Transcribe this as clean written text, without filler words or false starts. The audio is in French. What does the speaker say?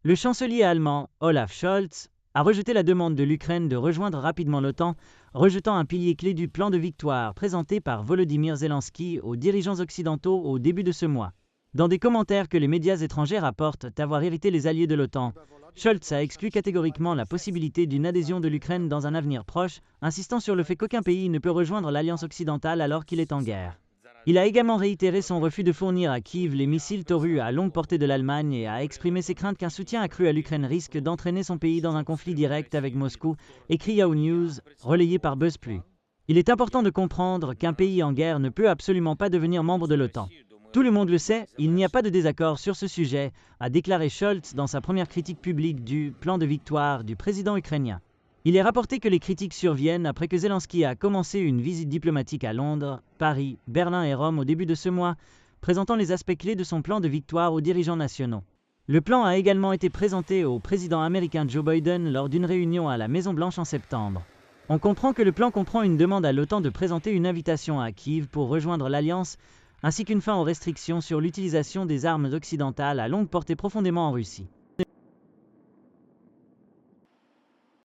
Le chancelier allemand, Olaf Scholz, a rejeté la demande de l'Ukraine de rejoindre rapidement l'OTAN, rejetant un pilier clé du plan de victoire présenté par Volodymyr Zelensky aux dirigeants occidentaux au début de ce mois. Dans des commentaires que les médias étrangers rapportent avoir irrité les alliés de l'OTAN, Scholz a exclu catégoriquement la possibilité d'une adhésion de l'Ukraine dans un avenir proche, insistant sur le fait qu'aucun pays ne peut rejoindre l'Alliance occidentale alors qu'il est en guerre. Il a également réitéré son refus de fournir à Kiev les missiles Taurus à longue portée de l'Allemagne et a exprimé ses craintes qu'un soutien accru à l'Ukraine risque d'entraîner son pays dans un conflit direct avec Moscou, écrit Yahoo News, relayé par BuzzPlus. Il est important de comprendre qu'un pays en guerre ne peut absolument pas devenir membre de l'OTAN. Tout le monde le sait, il n'y a pas de désaccord sur ce sujet, a déclaré Scholz dans sa première critique publique du plan de victoire du président ukrainien. Il est rapporté que les critiques surviennent après que Zelensky a commencé une visite diplomatique à Londres, Paris, Berlin et Rome au début de ce mois, présentant les aspects clés de son plan de victoire aux dirigeants nationaux. Le plan a également été présenté au président américain Joe Biden lors d'une réunion à la Maison-Blanche en septembre. On comprend que le plan comprend une demande à l'OTAN de présenter une invitation à Kiev pour rejoindre l'Alliance, ainsi qu'une fin aux restrictions sur l'utilisation des armes occidentales à longue portée profondément en Russie.